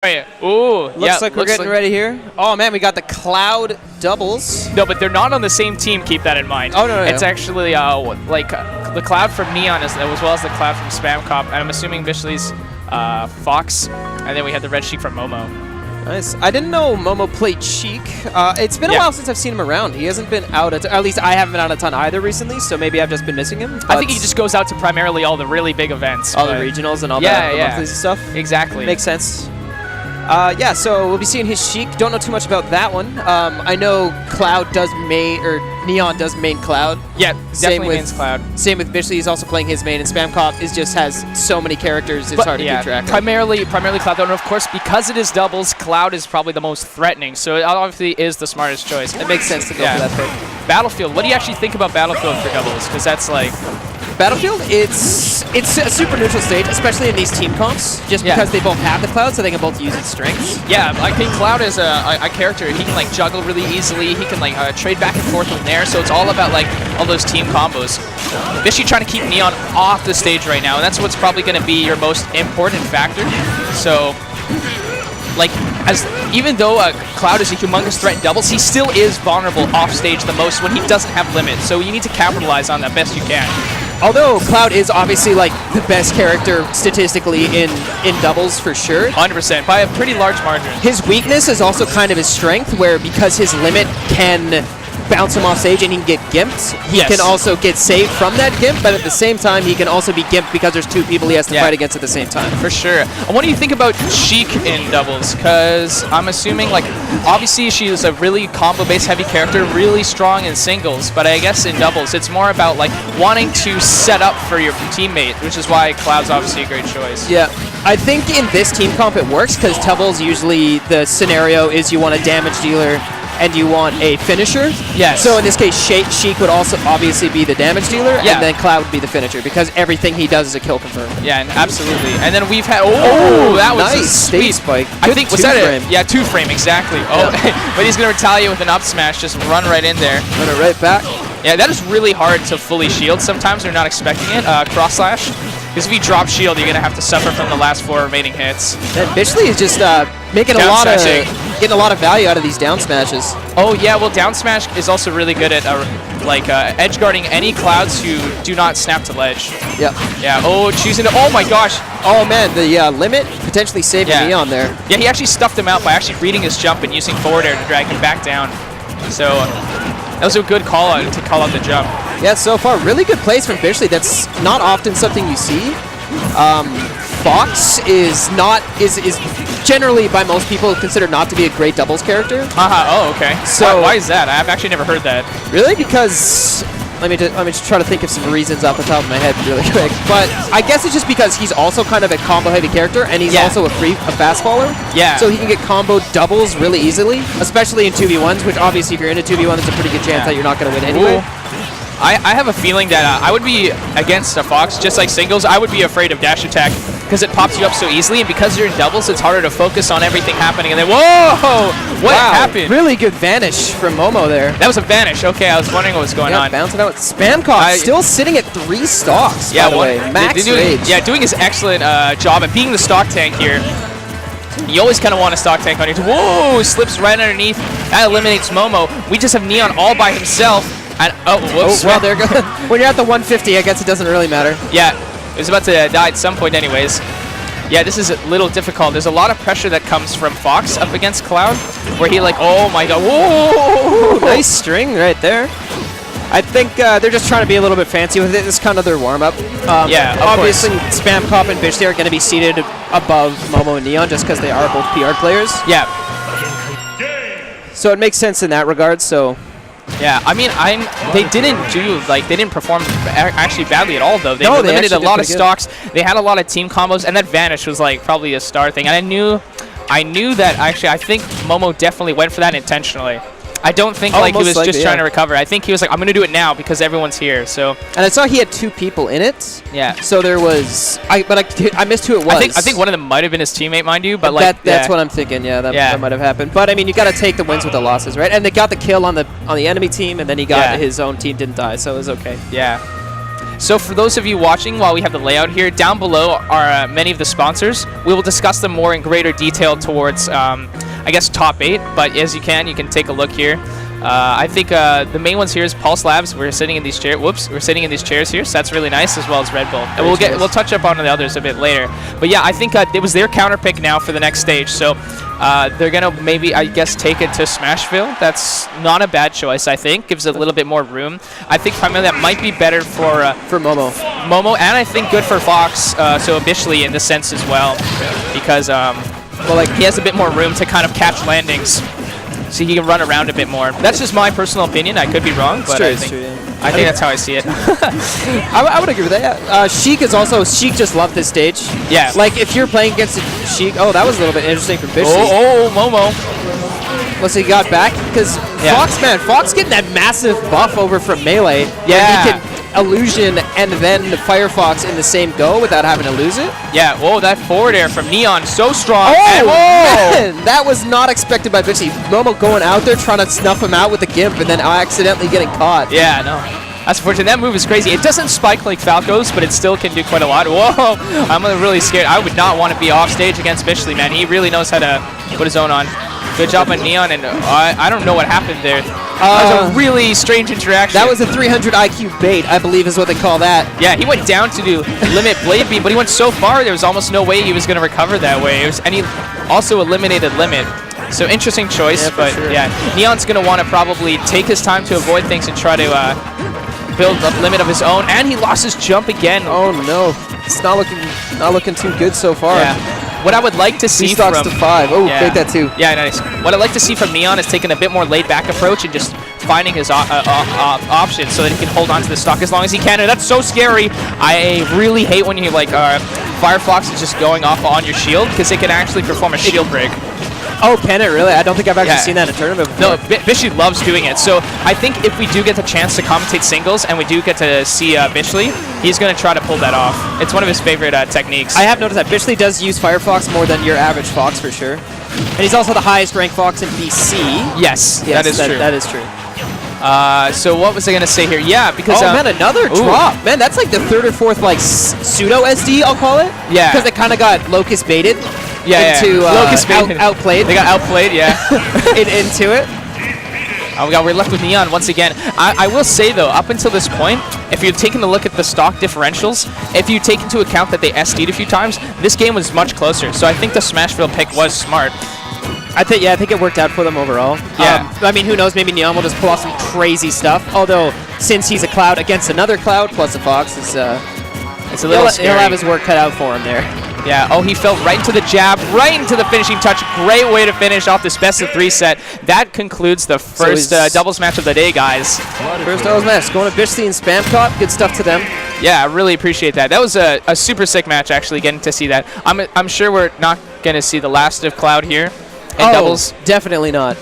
Right. Ooh, looks like we're getting ready here. Oh man, we got the Cloud doubles. No, but they're not on the same team. Keep that in mind. Oh no, it's actually the Cloud from Neon as well as the Cloud from Spamcop, and I'm assuming Bishly's Fox, and then we have the Red Sheik from Momo. Nice. I didn't know Momo played Sheik. It's been a while since I've seen him around. He hasn't been out, at least I haven't been out a ton either recently, so maybe I've just been missing him. I think he just goes out to primarily all the really big events. All the regionals and all that monthlies and stuff? Exactly. Makes sense. Yeah, so we'll be seeing his Sheik. Don't know too much about that one. I know Cloud does main, or Neon does main Cloud. Yeah, definitely mains Cloud. Same with Bishly. He's also playing his main, and Spamcop just has so many characters, it's hard to keep track of. Primarily Cloud, though, and of course, because it is doubles, Cloud is probably the most threatening, so it obviously is the smartest choice. It makes sense to go for that pick. Battlefield, what do you actually think about Battlefield for doubles? Because that's like... Battlefield, it's a super neutral stage, especially in these team comps, just because they both have the Cloud, so they can both use its strengths. Yeah, I think Cloud is a character. He can like juggle really easily. He can like trade back and forth with Nair, so it's all about like all those team combos. Bishly trying to keep Neon off the stage right now, and that's what's probably going to be your most important factor. So, like, even though Cloud is a humongous threat in doubles, he still is vulnerable off stage the most when he doesn't have limits. So you need to capitalize on that best you can. Although Cloud is obviously like the best character statistically in doubles for sure. 100%, by a pretty large margin. His weakness is also kind of his strength, where because his limit can bounce him off stage and he can get gimped, he can also get saved from that gimp, but at the same time he can also be gimped because there's two people he has to fight against at the same time. For sure. And what do you think about Sheik in doubles? Because I'm assuming, like, obviously she is a really combo-based heavy character, really strong in singles, but I guess in doubles it's more about like wanting to set up for your teammate, which is why Cloud's obviously a great choice. Yeah. I think in this team comp it works because doubles usually the scenario is you want a damage dealer and you want a finisher. Yes. So in this case, Sheik would also obviously be the damage dealer, and then Cloud would be the finisher because everything he does is a kill confirm. Yeah, and absolutely. And then we've had that was nice a sweet spike. I think was that it? Yeah, 2-frame exactly. Oh, but he's gonna retaliate with an up smash, just run right in there. Run it right back. Yeah, that is really hard to fully shield. Sometimes you're not expecting it. Cross slash. Because if you drop shield, you're gonna have to suffer from the last 4 remaining hits. And Bishly is just making getting a lot of value out of these down smashes. Oh yeah, well down smash is also really good at edge guarding any Clouds who do not snap to ledge. Yeah. Yeah. Oh, choosing to. Oh my gosh. Oh man, the limit potentially saving Neon there. Yeah, he actually stuffed him out by actually reading his jump and using forward air to drag him back down. So that was a good call out to call out the jump. Yeah, so far really good plays from Bishly. That's not often something you see. Fox is generally by most people considered not to be a great doubles character. Oh, okay. So why is that? I've actually never heard that. Really? Because let me just try to think of some reasons off the top of my head really quick. But I guess it's just because he's also kind of a combo heavy character, and he's also a fast faller. Yeah. So he can get combo doubles really easily, especially in 2v1s, which obviously if you're in a 2v1, there's a pretty good chance that you're not going to win anyway. Ooh. I have a feeling that I would be against a Fox, just like singles. I would be afraid of dash attack because it pops you up so easily, and because you're in doubles, it's harder to focus on everything happening. And then, whoa! What happened? Really good vanish from Momo there. That was a vanish. Okay, I was wondering what was going on. Bouncing out. Spamcop still sitting at 3 stocks, by the way. Max rage. Yeah, doing his excellent job at being the stock tank here. You always kind of want a stock tank on your team. Whoa! Slips right underneath. That eliminates Momo. We just have Neon all by himself. And, whoops. Well, there goes. When you're at the 150, I guess it doesn't really matter. Yeah, it was about to die at some point anyways. Yeah, this is a little difficult. There's a lot of pressure that comes from Fox up against Cloud, where he like, oh my god, whoa! Nice string right there. I think they're just trying to be a little bit fancy with it. This is kind of their warm-up. Obviously, Spamcop and Bishly are going to be seated above Momo and Neon just because they are both PR players. Yeah. So it makes sense in that regard, so... Yeah, I mean, they didn't perform actually badly at all, though. They eliminated a lot of stocks. They had a lot of team combos, and that vanish was like probably a star thing. And I knew that actually. I think Momo definitely went for that intentionally. I don't think like he was just trying to recover. I think he was like, I'm gonna do it now because everyone's here. So. And I saw he had 2 people in it. Yeah. So there was, I missed who it was. I think one of them might have been his teammate, mind you. But like that's what I'm thinking. Yeah, that might have happened. But I mean, you got to take the wins with the losses, right? And they got the kill on the enemy team, and then he got his own team didn't die, so it was okay. Yeah. So for those of you watching, while we have the layout here, down below are many of the sponsors. We will discuss them more in greater detail towards, I guess, top 8. But as you can take a look here. I think the main ones here is Pulse Labs. We're sitting in these chairs. Whoops, we're sitting in these chairs here, so that's really nice, as well as Red Bull. And we'll touch up on the others a bit later. But yeah, I think it was their counter pick now for the next stage. So they're gonna maybe, I guess, take it to Smashville. That's not a bad choice. I think gives it a little bit more room. I think primarily that might be better for Momo. Momo, and I think good for Fox. So Bishly in the sense as well, because well, like he has a bit more room to kind of catch landings. So he can run around a bit more. That's just my personal opinion. I could be wrong, but I think that's how I see it. I would agree with that. Sheik is also, Sheik just loved this stage. Yeah. Like if you're playing against Sheik, oh, that was a little bit interesting from Bishly. Oh, Momo. Let's see, he got back because Fox getting that massive buff over from Melee. Yeah. He can illusion and then Firefox in the same go without having to lose it. Yeah, whoa, that forward air from Neon, so strong. Oh, man, that was not expected by Bishly. Momo going out there trying to snuff him out with the Gimp and then accidentally getting caught. Yeah, no. That's unfortunate. That move is crazy. It doesn't spike like Falco's, but it still can do quite a lot. Whoa, I'm really scared. I would not want to be off stage against Bishly, man. He really knows how to put his own on. Good job on Neon, and I don't know what happened there. That was a really strange interaction. That was a 300 IQ bait, I believe is what they call that. Yeah, he went down to do limit blade beam, but he went so far there was almost no way he was going to recover that way. And he also eliminated limit. So interesting choice, yeah, but sure. Yeah, Neon's going to want to probably take his time to avoid things and try to build a limit of his own. And he lost his jump again. Oh no, it's not looking too good so far. Yeah. What I would like to see from... to 5. Oh, yeah. Bait that too. Yeah, nice. What I'd like to see from Neon is taking a bit more laid-back approach and just finding his options so that he can hold on to the stock as long as he can. And that's so scary. I really hate when you, like, Firefox is just going off on your shield because it can actually perform a shield break. Oh, can it really? I don't think I've actually seen that in a tournament before. No, Bishly loves doing it. So I think if we do get the chance to commentate singles and we do get to see Bishly, he's going to try to pull that off. It's one of his favorite techniques. I have noticed that Bishly does use Firefox more than your average Fox for sure. And he's also the highest ranked Fox in BC. Yes, that is true. That is true. So what was I going to say here? Yeah, because... Oh, man, another drop. Man, that's like the 3rd or 4th, like, pseudo-SD, I'll call it. Yeah. Because they kind of got Locust baited. Into outplayed. They got outplayed, yeah. into it. Oh, we're left with Neon once again. I will say, though, up until this point, if you're taking a look at the stock differentials, if you take into account that they SD'd a few times, this game was much closer. So I think the Smashville pick was smart. I think it worked out for them overall. Yeah. I mean, who knows? Maybe Neon will just pull off some crazy stuff. Although, since he's a Cloud against another Cloud plus a Fox, it's a little scary. He'll have his work cut out for him there. Yeah, oh, he fell right into the jab, right into the finishing touch. Great way to finish off this best-of-3 set. That concludes the first doubles match of the day, guys. First doubles match. Going to Bishly and Spamcop. Good stuff to them. Yeah, I really appreciate that. That was a super sick match, actually, getting to see that. I'm sure we're not going to see the last of Cloud here in doubles. Definitely not.